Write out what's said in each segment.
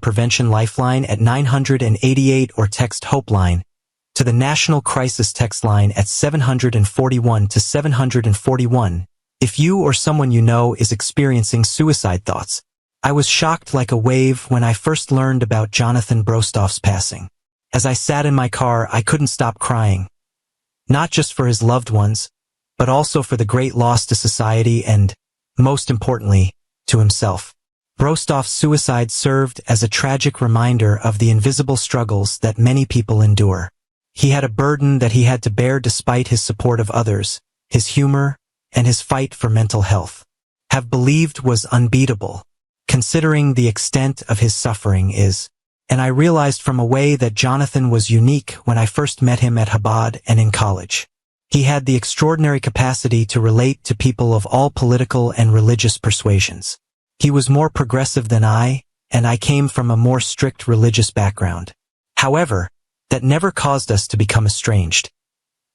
Prevention Lifeline at 988 or text Hopeline to the National Crisis Text Line at 741 to 741 if you or someone you know is experiencing suicide thoughts. I was shocked like a wave when I first learned about Jonathan Brostoff's passing. As I sat in my car, I couldn't stop crying. Not just for his loved ones, but also for the great loss to society and, most importantly, to himself. Brostoff's suicide served as a tragic reminder of the invisible struggles that many people endure. He had a burden that he had to bear despite his support of others, his humor, and his fight for mental health. Have believed was unbeatable, considering the extent of his suffering is, and I realized from a way that Jonathan was unique when I first met him at Chabad and in college. He had the extraordinary capacity to relate to people of all political and religious persuasions. He was more progressive than I, and I came from a more strict religious background. However, that never caused us to become estranged.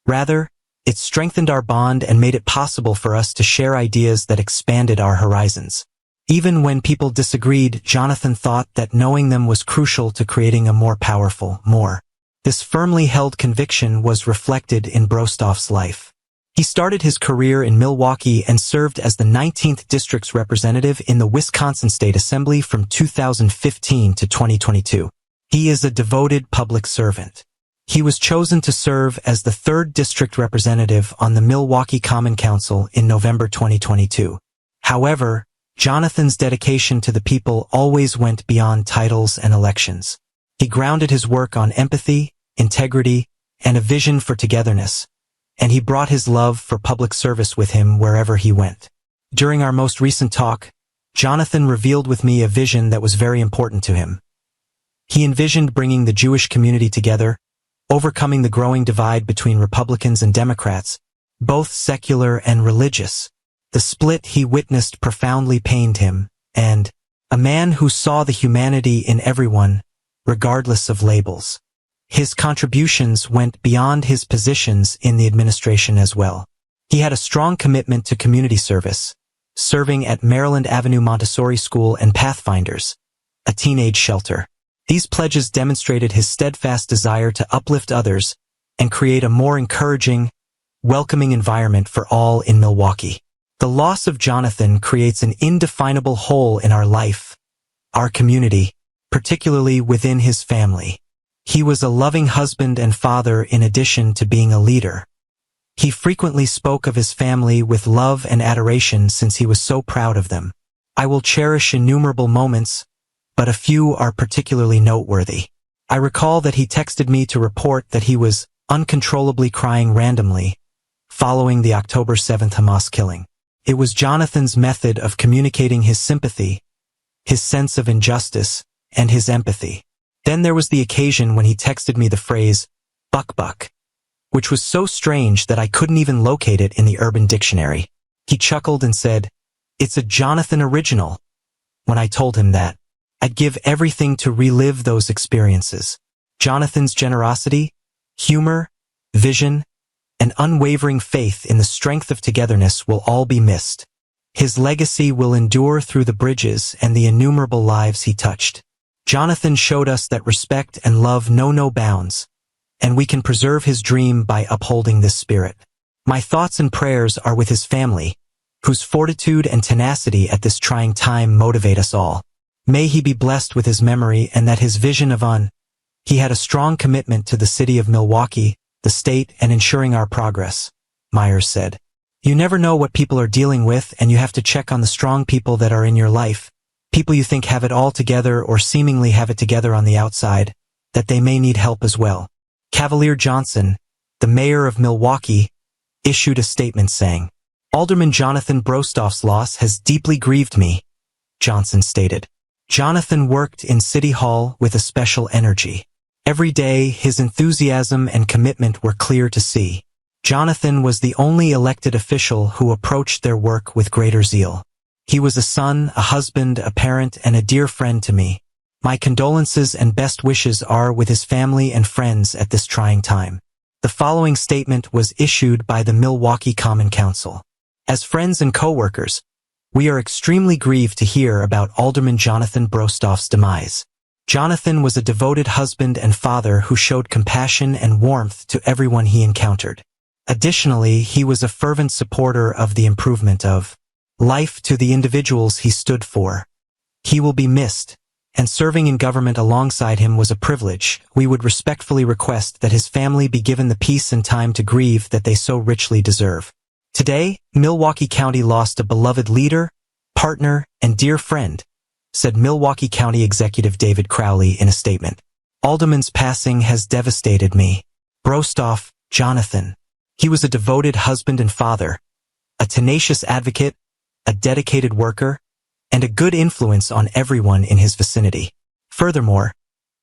Rather, it strengthened our bond and made it possible for us to share ideas that expanded our horizons. Even when people disagreed, Jonathan thought that knowing them was crucial to creating a more powerful, This firmly held conviction was reflected in Brostoff's life. He started his career in Milwaukee and served as the 19th District's representative in the Wisconsin State Assembly from 2015 to 2022. He is a devoted public servant. He was chosen to serve as the 3rd District representative on the Milwaukee Common Council in November 2022. However, Jonathan's dedication to the people always went beyond titles and elections. He grounded his work on empathy, integrity, and a vision for togetherness, and he brought his love for public service with him wherever he went. During our most recent talk, Jonathan revealed with me a vision that was very important to him. He envisioned bringing the Jewish community together, overcoming the growing divide between Republicans and Democrats, both secular and religious. The split he witnessed profoundly pained him, and, a man who saw the humanity in everyone, regardless of labels. His contributions went beyond his positions in the administration as well. He had a strong commitment to community service, serving at Maryland Avenue Montessori School and Pathfinders, a teenage shelter. These pledges demonstrated his steadfast desire to uplift others and create a more encouraging, welcoming environment for all in Milwaukee. The loss of Jonathan creates an indefinable hole in our life, our community, particularly within his family. He was a loving husband and father in addition to being a leader. He frequently spoke of his family with love and adoration since he was so proud of them. I will cherish innumerable moments, but a few are particularly noteworthy. I recall that he texted me to report that he was uncontrollably crying randomly following the October 7th Hamas killing. It was Jonathan's method of communicating his sympathy, his sense of injustice, and his empathy. Then there was the occasion when he texted me the phrase, "buck buck," which was so strange that I couldn't even locate it in the Urban Dictionary. He chuckled and said, "It's a Jonathan original." When I told him that, I'd give everything to relive those experiences. Jonathan's generosity, humor, vision, and unwavering faith in the strength of togetherness will all be missed. His legacy will endure through the bridges and the innumerable lives he touched. Jonathan showed us that respect and love know no bounds, and we can preserve his dream by upholding this spirit. My thoughts and prayers are with his family, whose fortitude and tenacity at this trying time motivate us all. May he be blessed with his memory and that his vision of he had a strong commitment to the city of Milwaukee, the state, and ensuring our progress, Myers said. You never know what people are dealing with, and you have to check on the strong people that are in your life, people you think have it all together or seemingly have it together on the outside, that they may need help as well. Cavalier Johnson, the mayor of Milwaukee, issued a statement saying, "Alderman Jonathan Brostoff's loss has deeply grieved me," Johnson stated. Jonathan worked in City Hall with a special energy. Every day, his enthusiasm and commitment were clear to see. Jonathan was the only elected official who approached their work with greater zeal. He was a son, a husband, a parent, and a dear friend to me. My condolences and best wishes are with his family and friends at this trying time. The following statement was issued by the Milwaukee Common Council. As friends and co-workers, we are extremely grieved to hear about Alderman Jonathan Brostoff's demise. Jonathan was a devoted husband and father who showed compassion and warmth to everyone he encountered. Additionally, he was a fervent supporter of the improvement of life to the individuals he stood for. He will be missed, and serving in government alongside him was a privilege. We would respectfully request that his family be given the peace and time to grieve that they so richly deserve. Today, Milwaukee County lost a beloved leader, partner, and dear friend, said Milwaukee County Executive David Crowley in a statement. Alderman's passing has devastated me. Brostoff, Jonathan. He was a devoted husband and father, a tenacious advocate, a dedicated worker, and a good influence on everyone in his vicinity. Furthermore,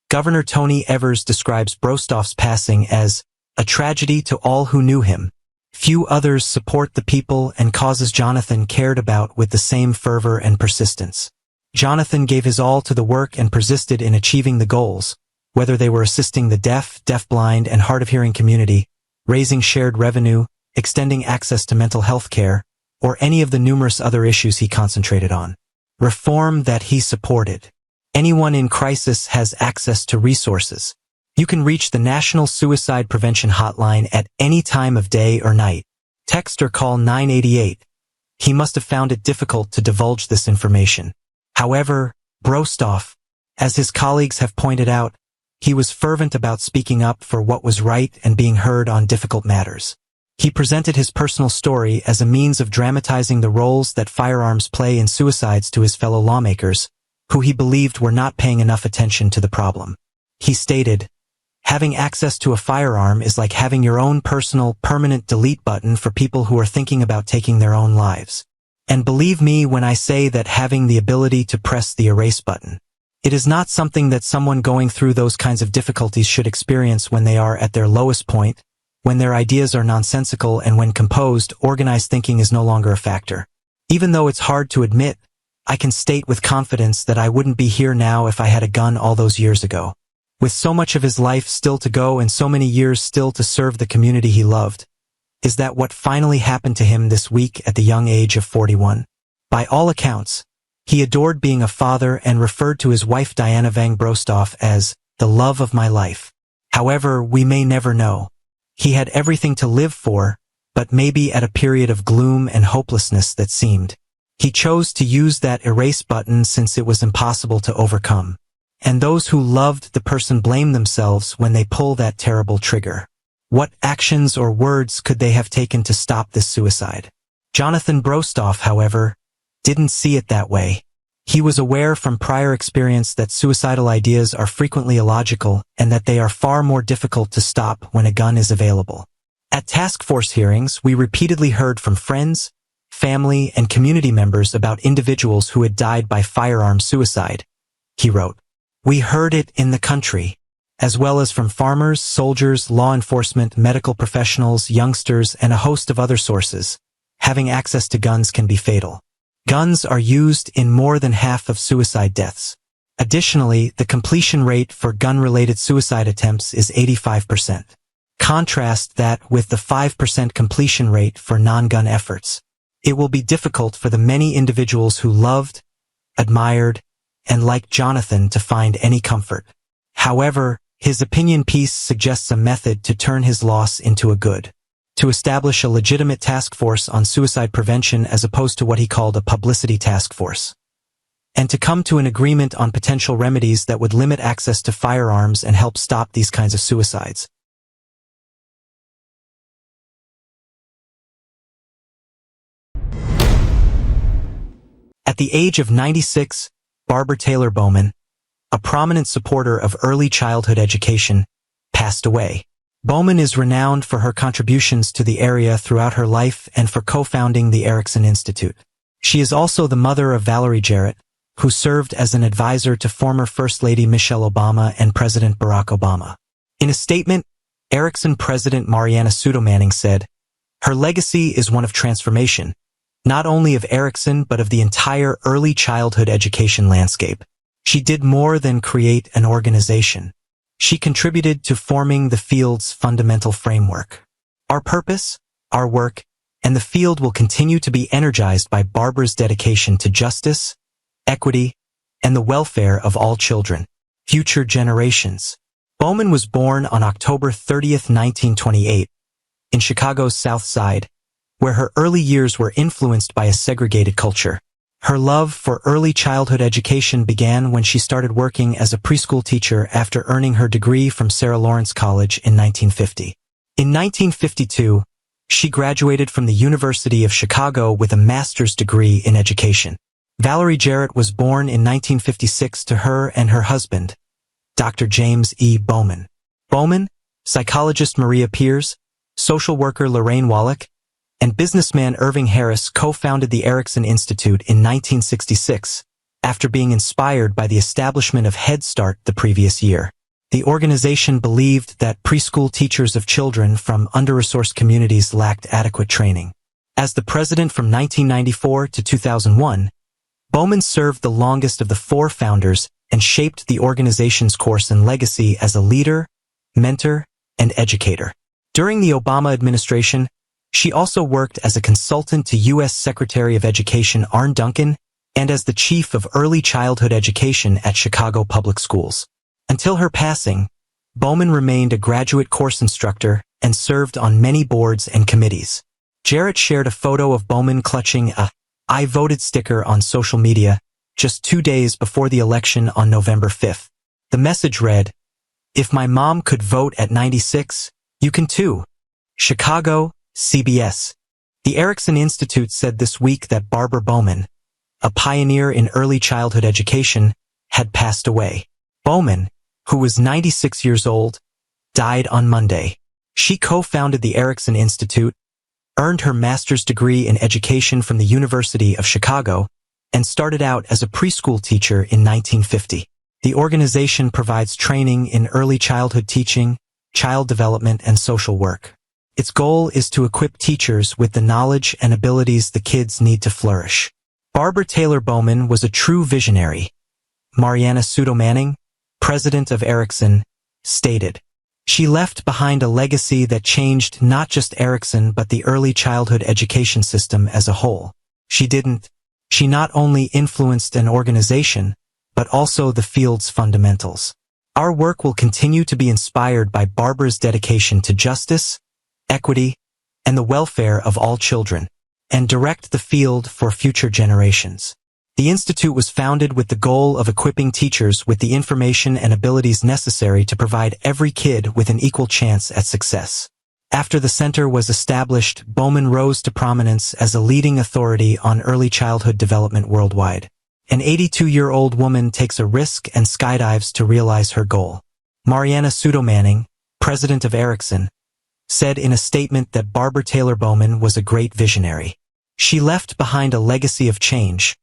Governor Tony Evers describes Brostoff's passing as a tragedy to all who knew him. Few others support the people and causes Jonathan cared about with the same fervor and persistence. Jonathan gave his all to the work and persisted in achieving the goals, whether they were assisting the deaf, deafblind, and hard-of-hearing community, raising shared revenue, extending access to mental health care, or any of the numerous other issues he concentrated on. Reform that he supported. Anyone in crisis has access to resources. You can reach the National Suicide Prevention Hotline at any time of day or night. Text or call 988. He must have found it difficult to divulge this information. However, Brostoff, as his colleagues have pointed out, he was fervent about speaking up for what was right and being heard on difficult matters. He presented his personal story as a means of dramatizing the roles that firearms play in suicides to his fellow lawmakers, who he believed were not paying enough attention to the problem. He stated, "Having access to a firearm is like having your own personal, permanent delete button for people who are thinking about taking their own lives. And believe me when I say that having the ability to press the erase button. It is not something that someone going through those kinds of difficulties should experience when they are at their lowest point, when their ideas are nonsensical and when composed, organized thinking is no longer a factor. Even though it's hard to admit, I can state with confidence that I wouldn't be here now if I had a gun all those years ago. With so much of his life still to go and so many years still to serve the community he loved. Is that what finally happened to him this week at the young age of 41? By all accounts, he adored being a father and referred to his wife Diana Vang Brostoff as the love of my life. However, we may never know. He had everything to live for, but maybe at a period of gloom and hopelessness that seemed. He chose to use that erase button since it was impossible to overcome. And those who loved the person blame themselves when they pull that terrible trigger. What actions or words could they have taken to stop this suicide? Jonathan Brostoff, however, didn't see it that way. He was aware from prior experience that suicidal ideas are frequently illogical and that they are far more difficult to stop when a gun is available. At task force hearings, we repeatedly heard from friends, family, and community members about individuals who had died by firearm suicide. He wrote, "We heard it in the country, as well as from farmers, soldiers, law enforcement, medical professionals, youngsters, and a host of other sources. Having access to guns can be fatal. Guns are used in more than half of suicide deaths. Additionally, the completion rate for gun-related suicide attempts is 85%. Contrast that with the 5% completion rate for non-gun efforts. It will be difficult for the many individuals who loved, admired, and liked Jonathan to find any comfort. However, his opinion piece suggests a method to turn his loss into a good. To establish a legitimate task force on suicide prevention as opposed to what he called a publicity task force. And to come to an agreement on potential remedies that would limit access to firearms and help stop these kinds of suicides. At the age of 96, Barbara Taylor Bowman, a prominent supporter of early childhood education, passed away. Bowman is renowned for her contributions to the area throughout her life and for co-founding the Erickson Institute. She is also the mother of Valerie Jarrett, who served as an advisor to former First Lady Michelle Obama and President Barack Obama. In a statement, Erickson President Mariana Pseudo-Manning said, "Her legacy is one of transformation, not only of Erickson but of the entire early childhood education landscape. She did more than create an organization. She contributed to forming the field's fundamental framework. Our purpose, our work, and the field will continue to be energized by Barbara's dedication to justice, equity, and the welfare of all children. Future generations. Bowman was born on October 30th, 1928, in Chicago's South Side, where her early years were influenced by a segregated culture. Her love for early childhood education began when she started working as a preschool teacher after earning her degree from Sarah Lawrence College in 1950. In 1952, she graduated from the University of Chicago with a master's degree in education. Valerie Jarrett was born in 1956 to her and her husband, Dr. James E. Bowman. Bowman, psychologist Maria Peers, social worker Lorraine Wallach, and businessman Irving Harris co-founded the Erickson Institute in 1966, after being inspired by the establishment of Head Start the previous year. The organization believed that preschool teachers of children from under-resourced communities lacked adequate training. As the president from 1994 to 2001, Bowman served the longest of the four founders and shaped the organization's course and legacy as a leader, mentor, and educator. During the Obama administration, she also worked as a consultant to U.S. Secretary of Education Arne Duncan and as the chief of early childhood education at Chicago Public Schools. Until her passing, Bowman remained a graduate course instructor and served on many boards and committees. Jarrett shared a photo of Bowman clutching a "I voted" sticker on social media just 2 days before the election on November 5th. The message read, "If my mom could vote at 96, you can too." Chicago, CBS. The Erickson Institute said this week that Barbara Bowman, a pioneer in early childhood education, had passed away. Bowman, who was 96 years old, died on Monday. She co-founded the Erickson Institute, earned her master's degree in education from the University of Chicago, and started out as a preschool teacher in 1950. The organization provides training in early childhood teaching, child development, and social work. Its goal is to equip teachers with the knowledge and abilities the kids need to flourish. Barbara Taylor Bowman was a true visionary. Mariana Pseudo-Manning, president of Erickson, stated, "She left behind a legacy that changed not just Erickson but the early childhood education system as a whole. She not only influenced an organization, but also the field's fundamentals. Our work will continue to be inspired by Barbara's dedication to justice, equity, and the welfare of all children, and direct the field for future generations." The Institute was founded with the goal of equipping teachers with the information and abilities necessary to provide every kid with an equal chance at success. After the center was established, Bowman rose to prominence as a leading authority on early childhood development worldwide. An 82-year-old woman takes a risk and skydives to realize her goal. Mariana Pseudo-Manning, president of Erickson, said in a statement that Barbara Taylor Bowman was a great visionary. She left behind a legacy of change,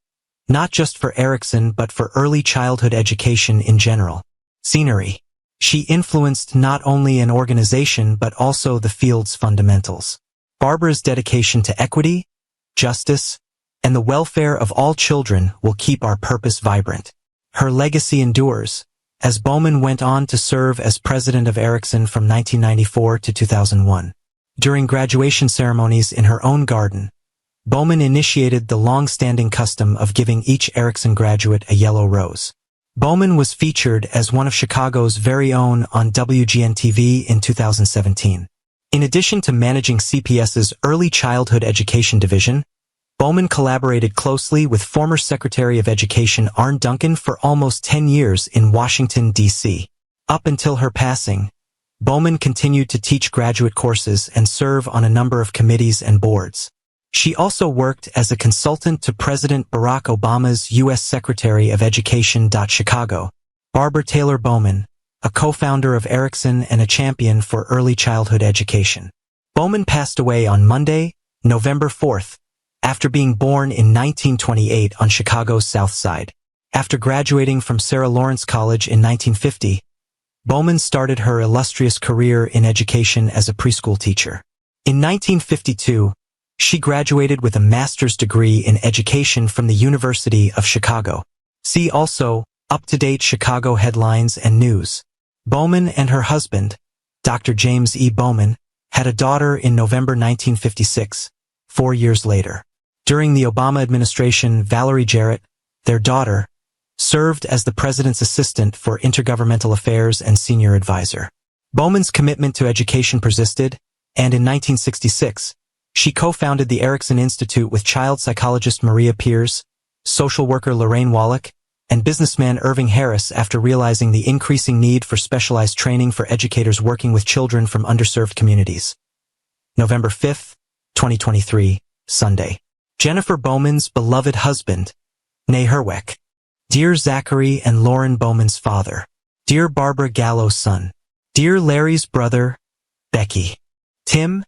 not just for Erickson but for early childhood education in general. Scenery. She influenced not only an organization but also the field's fundamentals. Barbara's dedication to equity, justice, and the welfare of all children will keep our purpose vibrant. Her legacy endures, as Bowman went on to serve as president of Erickson from 1994 to 2001. During graduation ceremonies in her own garden, Bowman initiated the long-standing custom of giving each Erickson graduate a yellow rose. Bowman was featured as one of Chicago's very own on WGN-TV in 2017. In addition to managing CPS's early childhood education division, Bowman collaborated closely with former Secretary of Education Arne Duncan for almost 10 years in Washington, D.C. Up until her passing, Bowman continued to teach graduate courses and serve on a number of committees and boards. She also worked as a consultant to President Barack Obama's U.S. Secretary of Education. Chicago. Barbara Taylor Bowman, a co-founder of Erickson and a champion for early childhood education. Bowman passed away on Monday, November 4th, after being born in 1928 on Chicago's South Side. After graduating from Sarah Lawrence College in 1950, Bowman started her illustrious career in education as a preschool teacher. In 1952, she graduated with a master's degree in education from the University of Chicago. See also, up-to-date Chicago headlines and news. Bowman and her husband, Dr. James E. Bowman, had a daughter in November 1956, 4 years later. During the Obama administration, Valerie Jarrett, their daughter, served as the president's assistant for intergovernmental affairs and senior advisor. Bowman's commitment to education persisted, and in 1966, she co-founded the Erickson Institute with child psychologist Maria Pearce, social worker Lorraine Wallach, and businessman Irving Harris after realizing the increasing need for specialized training for educators working with children from underserved communities. November 5, 2023, Sunday. Jennifer Bowman's beloved husband, née Herweck. Dear Zachary and Lauren Bowman's father. Dear Barbara Gallo's son. Dear Larry's brother, Becky. Tim,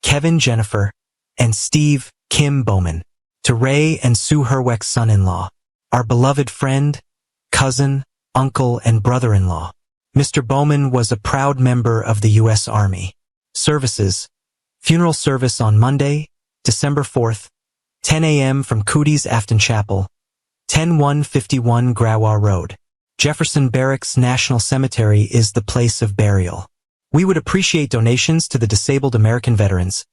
Kevin Jennifer, and Steve, Kim Bowman. To Ray and Sue Herweck's son-in-law. Our beloved friend, cousin, uncle, and brother-in-law. Mr. Bowman was a proud member of the U.S. Army. Services. Funeral service on Monday, December 4th, 10 a.m. from Cootie's Afton Chapel, 10151 Grawa Road. Jefferson Barracks National Cemetery is the place of burial. We would appreciate donations to the disabled American veterans.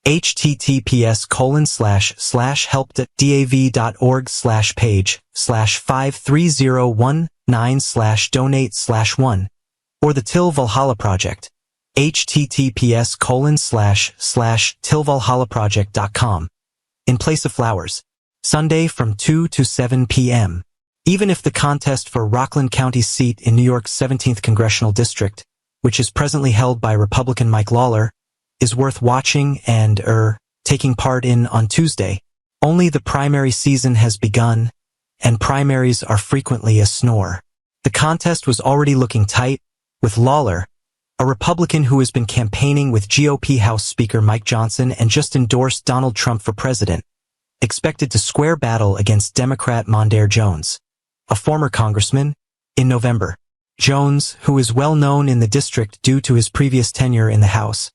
https://help.dav.org/page/53019/donate/1 or the Till Valhalla Project. https://tillvalhallaproject.com. In place of flowers. Sunday from 2 to 7 p.m. Even if the contest for Rockland County's seat in New York's 17th Congressional District, which is presently held by Republican Mike Lawler, is worth watching and, taking part in on Tuesday, only the primary season has begun, and primaries are frequently a snore. The contest was already looking tight, with Lawler, a Republican who has been campaigning with GOP House Speaker Mike Johnson and just endorsed Donald Trump for president, expected to square battle against Democrat Mondaire Jones, a former congressman, in November. Jones, who is well known in the district due to his previous tenure in the House,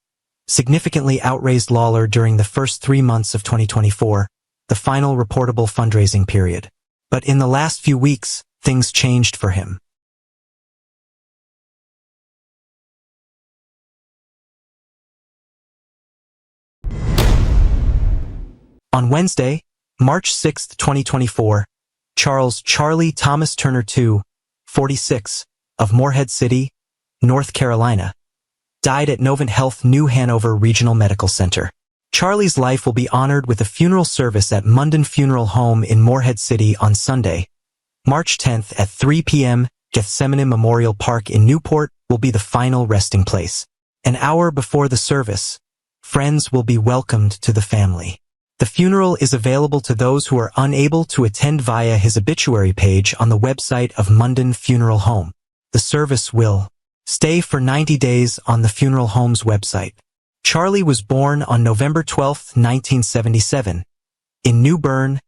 significantly outraised Lawler during the first 3 months of 2024, the final reportable fundraising period. But in the last few weeks, things changed for him. On Wednesday, March 6, 2024, Charles Charlie Thomas Turner II, 46, of Morehead City, North Carolina, died at Novant Health New Hanover Regional Medical Center. Charlie's life will be honored with a funeral service at Munden Funeral Home in Morehead City on Sunday, March 10th at 3 p.m. Gethsemane Memorial Park in Newport will be the final resting place. An hour before the service, friends will be welcomed to the family. The funeral is available to those who are unable to attend via his obituary page on the website of Munden Funeral Home. The service will stay for 90 days on the funeral home's website. Charlie was born on November 12, 1977, in New Bern,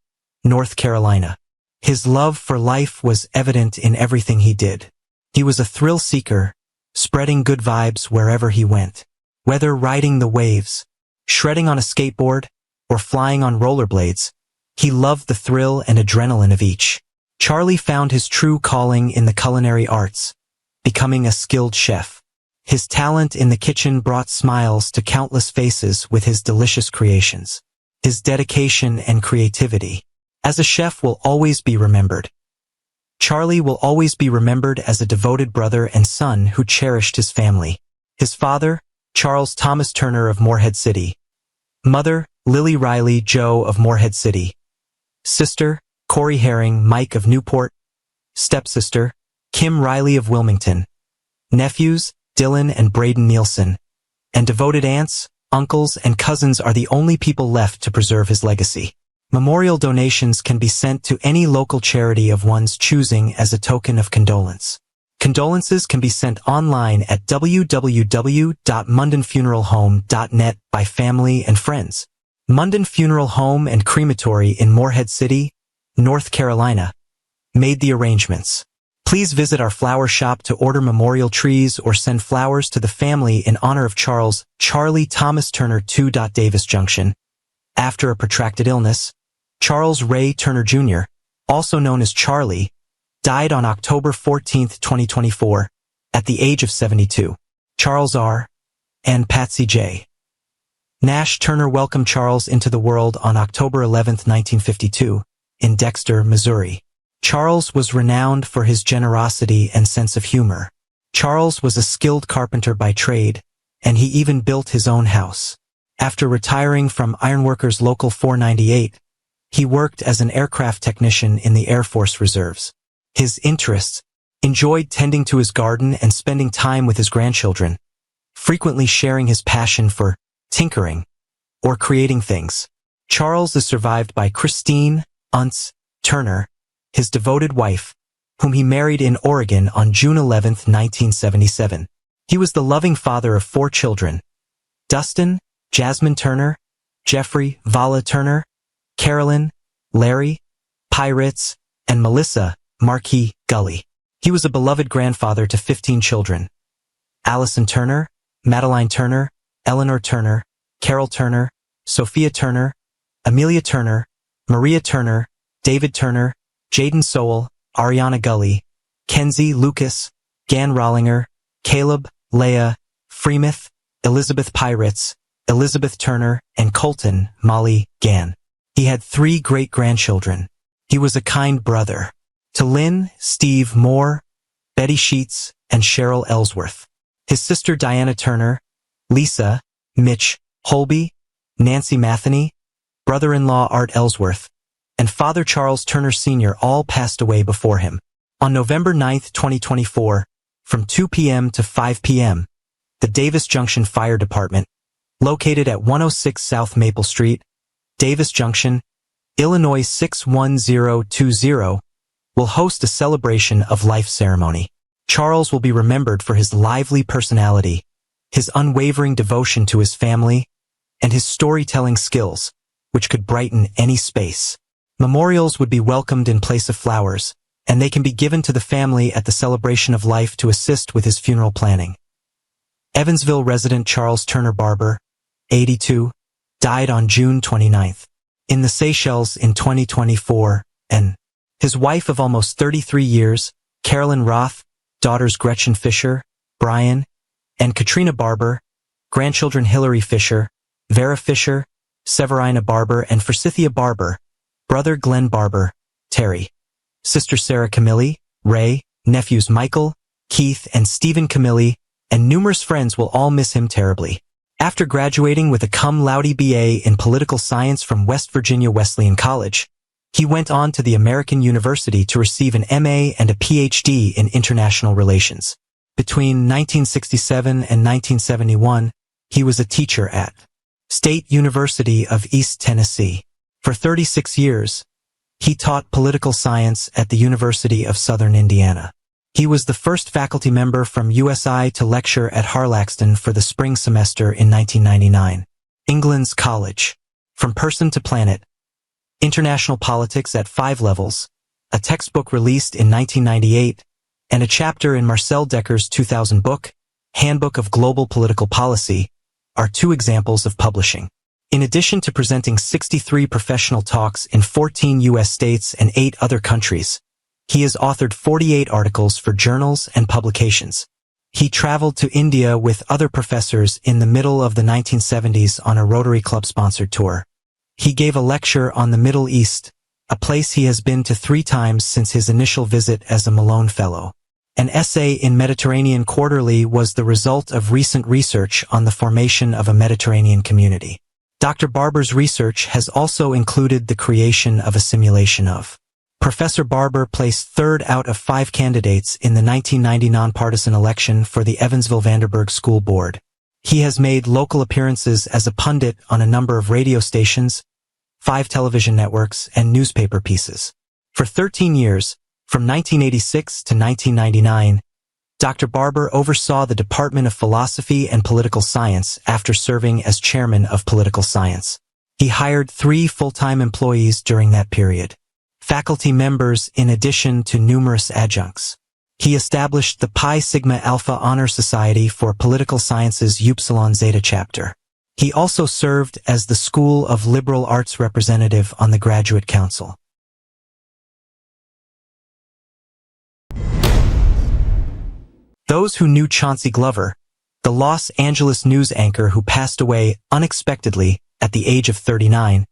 North Carolina. His love for life was evident in everything he did. He was a thrill seeker, spreading good vibes wherever he went. Whether riding the waves, shredding on a skateboard, or flying on rollerblades, he loved the thrill and adrenaline of each. Charlie found his true calling in the culinary arts, becoming a skilled chef. His talent in the kitchen brought smiles to countless faces with his delicious creations. His dedication and creativity as a chef will always be remembered. Charlie will always be remembered as a devoted brother and son who cherished his family. His father, Charles Thomas Turner of Morehead City. Mother, Lily Riley Joe of Morehead City. Sister, Corey Herring Mike of Newport. Stepsister, Kim Riley of Wilmington. Nephews, Dylan and Braden Nielsen. And devoted aunts, uncles, and cousins are the only people left to preserve his legacy. Memorial donations can be sent to any local charity of one's choosing as a token of condolence. Condolences can be sent online at www.mundenfuneralhome.net by family and friends. Munden Funeral Home and Crematory in Morehead City, North Carolina, made the arrangements. Please visit our flower shop to order memorial trees or send flowers to the family in honor of Charles Charlie Thomas Turner II. Davis Junction. After a protracted illness, Charles Ray Turner Jr., also known as Charlie, died on October 14, 2024, at the age of 72. Charles R. and Patsy J. Nash Turner welcomed Charles into the world on October 11, 1952, in Dexter, Missouri. Charles was renowned for his generosity and sense of humor. Charles was a skilled carpenter by trade, and he even built his own house. After retiring from Ironworkers Local 498, he worked as an aircraft technician in the Air Force Reserves. His interests enjoyed tending to his garden and spending time with his grandchildren, frequently sharing his passion for tinkering or creating things. Charles is survived by Christine Unz Turner, his devoted wife, whom he married in Oregon on June 11, 1977. He was the loving father of 4 children: Dustin, Jasmine Turner, Jeffrey, Vala Turner, Carolyn, Larry, Pirates, and Melissa, Marquis, Gully. He was a beloved grandfather to 15 children: Allison Turner, Madeline Turner, Eleanor Turner, Carol Turner, Sophia Turner, Amelia Turner, Maria Turner, David Turner, Jaden Sowell, Ariana Gully, Kenzie Lucas, Gan Rollinger, Caleb, Leah, Freemouth, Elizabeth Pirates, Elizabeth Turner, and Colton, Molly, Gan. He had 3 great-grandchildren. He was a kind brother to Lynn, Steve Moore, Betty Sheets, and Cheryl Ellsworth. His sister Diana Turner, Lisa, Mitch, Holby, Nancy Matheny, brother-in-law Art Ellsworth, and Father Charles Turner Sr. all passed away before him. On November 9, 2024, from 2 p.m. to 5 p.m., the Davis Junction Fire Department, located at 106 South Maple Street, Davis Junction, Illinois 61020, will host a celebration of life ceremony. Charles will be remembered for his lively personality, his unwavering devotion to his family, and his storytelling skills, which could brighten any space. Memorials would be welcomed in place of flowers, and they can be given to the family at the celebration of life to assist with his funeral planning. Evansville resident Charles Turner Barber, 82, died on June 29. In the Seychelles in 2024, and his wife of almost 33 years, Carolyn Roth, daughters Gretchen Fisher, Brian, and Katrina Barber, grandchildren Hillary Fisher, Vera Fisher, Severina Barber, and Forsythia Barber, brother Glenn Barber, Terry, sister Sarah Camilli, Ray, nephews Michael, Keith, and Stephen Camilli, and numerous friends will all miss him terribly. After graduating with a cum laude BA in political science from West Virginia Wesleyan College, he went on to the American University to receive an MA and a PhD in international relations. Between 1967 and 1971, he was a teacher at State University of East Tennessee. For 36 years, he taught political science at the University of Southern Indiana. He was the first faculty member from USI to lecture at Harlaxton for the spring semester in 1999. England's College. From Person to Planet. International Politics at 5 Levels, a textbook released in 1998, and a chapter in Marcel Decker's 2000 book, Handbook of Global Political Policy, are 2 examples of publishing. In addition to presenting 63 professional talks in 14 U.S. states and 8 other countries, he has authored 48 articles for journals and publications. He traveled to India with other professors in the middle of the 1970s on a Rotary Club-sponsored tour. He gave a lecture on the Middle East, a place he has been to 3 times since his initial visit as a Malone Fellow. An essay in Mediterranean Quarterly was the result of recent research on the formation of a Mediterranean community. Dr. Barber's research has also included the creation of a simulation of. Professor Barber placed 3rd out of 5 candidates in the 1990 nonpartisan election for the Evansville-Vanderburg School Board. He has made local appearances as a pundit on a number of radio stations, 5 television networks, and newspaper pieces. For 13 years, from 1986 to 1999, Dr. Barber oversaw the Department of Philosophy and Political Science after serving as chairman of Political Science. He hired 3 full-time employees during that period, faculty members in addition to numerous adjuncts. He established the Pi Sigma Alpha Honor Society for Political Sciences Upsilon Zeta chapter. He also served as the School of Liberal Arts representative on the Graduate Council. Those who knew Chauncey Glover, the Los Angeles news anchor who passed away unexpectedly at the age of 39,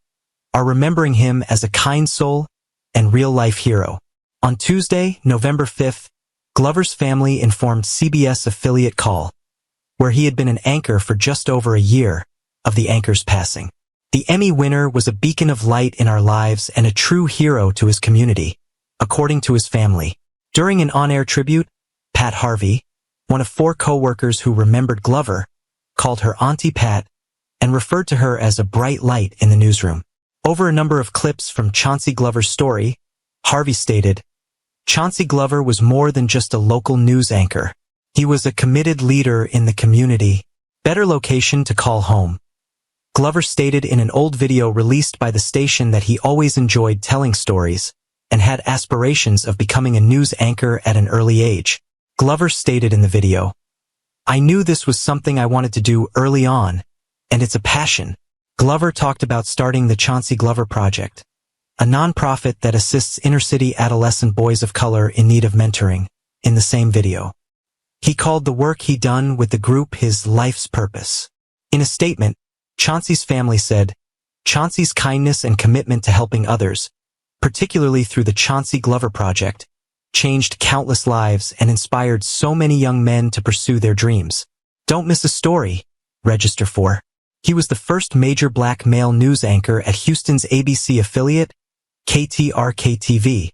are remembering him as a kind soul and real-life hero. On Tuesday, November 5th, Glover's family informed CBS affiliate Call, where he had been an anchor for just over a year, of the anchor's passing. The Emmy winner was a beacon of light in our lives and a true hero to his community, according to his family. During an on-air tribute, Pat Harvey, one of 4 co-workers who remembered Glover, called her Auntie Pat and referred to her as a bright light in the newsroom. Over a number of clips from Chauncey Glover's story, Harvey stated, "Chauncey Glover was more than just a local news anchor. He was a committed leader in the community. Better location to call home." Glover stated in an old video released by the station that he always enjoyed telling stories and had aspirations of becoming a news anchor at an early age. Glover stated in the video, "I knew this was something I wanted to do early on, and it's a passion." Glover talked about starting the Chauncey Glover Project, a nonprofit that assists inner-city adolescent boys of color in need of mentoring, in the same video. He called the work he'd done with the group his life's purpose. In a statement, Chauncey's family said, "Chauncey's kindness and commitment to helping others, particularly through the Chauncey Glover Project, changed countless lives and inspired so many young men to pursue their dreams. Don't miss a story. Register for." He was the first major black male news anchor at Houston's ABC affiliate, KTRK-TV,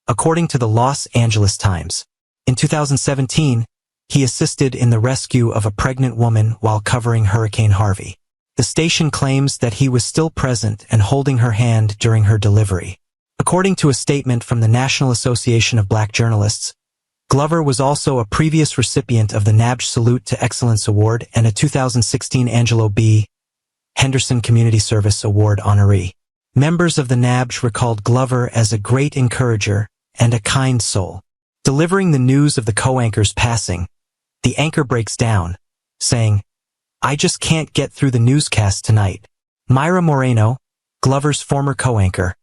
according to the Los Angeles Times. In 2017, he assisted in the rescue of a pregnant woman while covering Hurricane Harvey. The station claims that he was still present and holding her hand during her delivery. According to a statement from the National Association of Black Journalists, Glover was also a previous recipient of the NABJ Salute to Excellence Award and a 2016 Angelo B. Henderson Community Service Award honoree. Members of the NABJ recalled Glover as a great encourager and a kind soul. Delivering the news of the co-anchor's passing, the anchor breaks down, saying, "I just can't get through the newscast tonight." Myra Moreno, Glover's former co-anchor,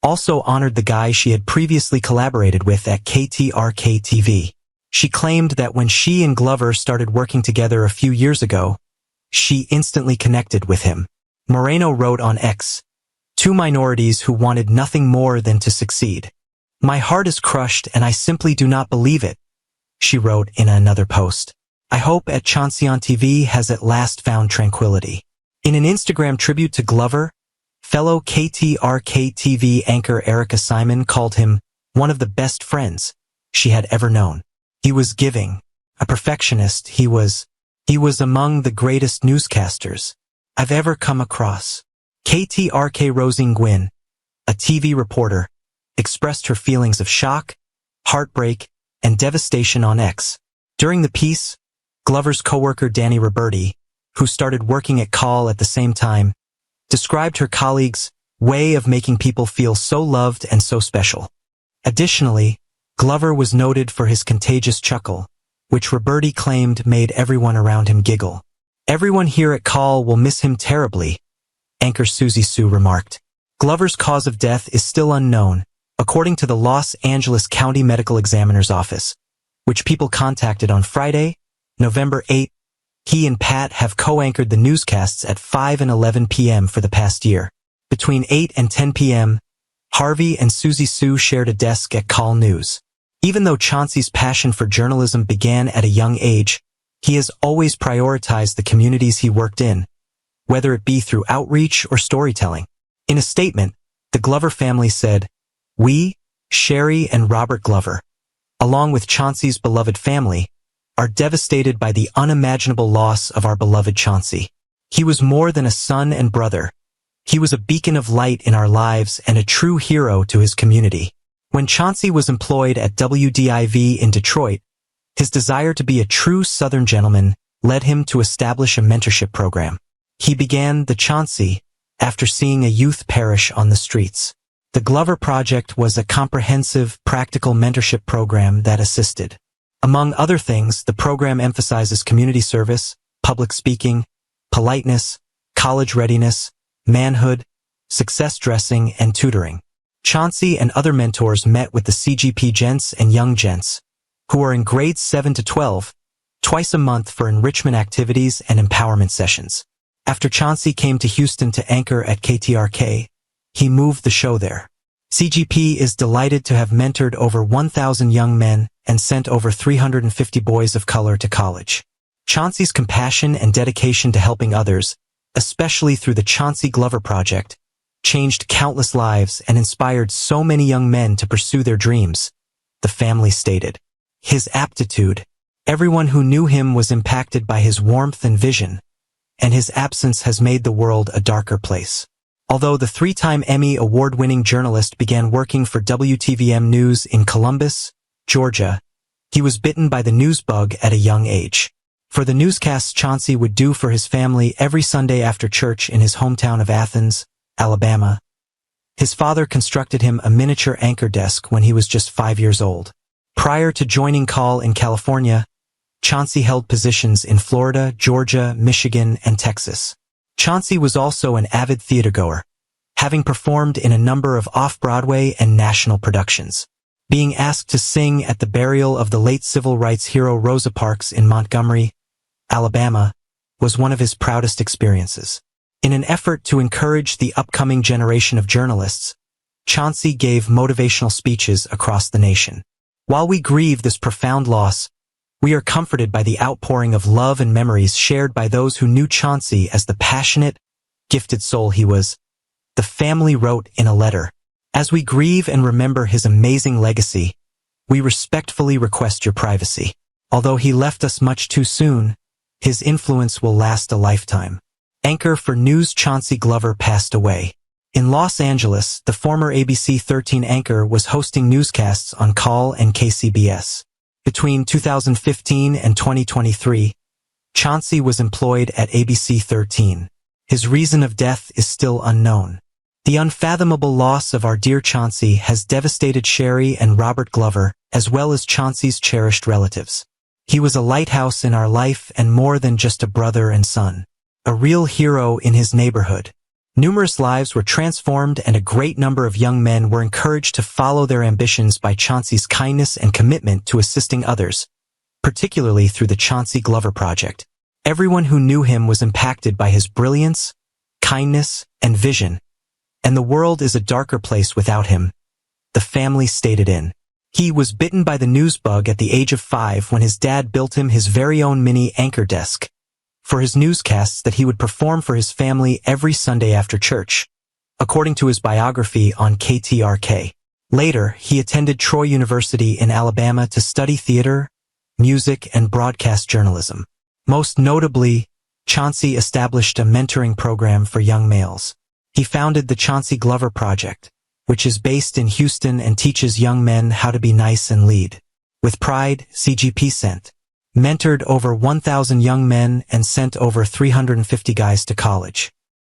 also honored the guy she had previously collaborated with at KTRK-TV. She claimed that when she and Glover started working together a few years ago, she instantly connected with him. Moreno wrote on X, "Two minorities who wanted nothing more than to succeed. My heart is crushed and I simply do not believe it," she wrote in another post. "I hope at Chauncey on TV has at last found tranquility." In an Instagram tribute to Glover, fellow KTRK-TV anchor Erica Simon called him one of the best friends she had ever known. "He was giving, a perfectionist. He was among the greatest newscasters I've ever come across." KTRK Rosine Gwynn, a TV reporter, expressed her feelings of shock, heartbreak, and devastation on X. During the piece, Glover's coworker Danny Roberti, who started working at Call at the same time, described her colleagues' way of making people feel so loved and so special. Additionally, Glover was noted for his contagious chuckle, which Roberti claimed made everyone around him giggle. "Everyone here at Call will miss him terribly," anchor Susie Sue remarked. Glover's cause of death is still unknown, according to the Los Angeles County Medical Examiner's Office, which people contacted on Friday, November 8. He and Pat have co-anchored the newscasts at 5 and 11 p.m. for the past year. Between 8 and 10 p.m., Harvey and Susie Sue shared a desk at Call News. Even though Chauncey's passion for journalism began at a young age, he has always prioritized the communities he worked in, whether it be through outreach or storytelling. In a statement, the Glover family said, "We, Sherry and Robert Glover, along with Chauncey's beloved family, are devastated by the unimaginable loss of our beloved Chauncey. He was more than a son and brother. He was a beacon of light in our lives and a true hero to his community." When Chauncey was employed at WDIV in Detroit, his desire to be a true Southern gentleman led him to establish a mentorship program. He began the Chauncey after seeing a youth perish on the streets. The Glover Project was a comprehensive, practical mentorship program that assisted. Among other things, the program emphasizes community service, public speaking, politeness, college readiness, manhood, success dressing, and tutoring. Chauncey and other mentors met with the CGP gents and young gents, who are in grades 7 to 12, twice a month for enrichment activities and empowerment sessions. After Chauncey came to Houston to anchor at KTRK, he moved the show there. CGP is delighted to have mentored over 1,000 young men and sent over 350 boys of color to college. Chauncey's compassion and dedication to helping others, especially through the Chauncey Glover Project, changed countless lives and inspired so many young men to pursue their dreams, the family stated. His aptitude. Everyone who knew him was impacted by his warmth and vision, and his absence has made the world a darker place. Although the three-time Emmy award-winning journalist began working for WTVM News in Columbus, Georgia, he was bitten by the news bug at a young age. For the newscasts Chauncey would do for his family every Sunday after church in his hometown of Athens, Alabama, his father constructed him a miniature anchor desk when he was just 5 years old. Prior to joining Call in California, Chauncey held positions in Florida, Georgia, Michigan, and Texas. Chauncey was also an avid theatergoer, having performed in a number of off-Broadway and national productions. Being asked to sing at the burial of the late civil rights hero Rosa Parks in Montgomery, Alabama, was one of his proudest experiences. In an effort to encourage the upcoming generation of journalists, Chauncey gave motivational speeches across the nation. While we grieve this profound loss, we are comforted by the outpouring of love and memories shared by those who knew Chauncey as the passionate, gifted soul he was. The family wrote in a letter, "As we grieve and remember his amazing legacy, we respectfully request your privacy. Although he left us much too soon, his influence will last a lifetime." Anchor for news Chauncey Glover passed away. In Los Angeles, the former ABC 13 anchor was hosting newscasts on Call and KCBS. Between 2015 and 2023, Chauncey was employed at ABC 13. His reason of death is still unknown. The unfathomable loss of our dear Chauncey has devastated Sherry and Robert Glover, as well as Chauncey's cherished relatives. He was a lighthouse in our life and more than just a brother and son. A real hero in his neighborhood. Numerous lives were transformed and a great number of young men were encouraged to follow their ambitions by Chauncey's kindness and commitment to assisting others, particularly through the Chauncey Glover Project. Everyone who knew him was impacted by his brilliance, kindness, and vision, and the world is a darker place without him, the family stated in. He was bitten by the news bug at the age of 5 when his dad built him his very own mini anchor desk for his newscasts that he would perform for his family every Sunday after church, according to his biography on KTRK. Later, he attended Troy University in Alabama to study theater, music, and broadcast journalism. Most notably, Chauncey established a mentoring program for young males. He founded the Chauncey Glover Project, which is based in Houston and teaches young men how to be nice and lead. With pride, CGP mentored over 1,000 young men and sent over 350 guys to college.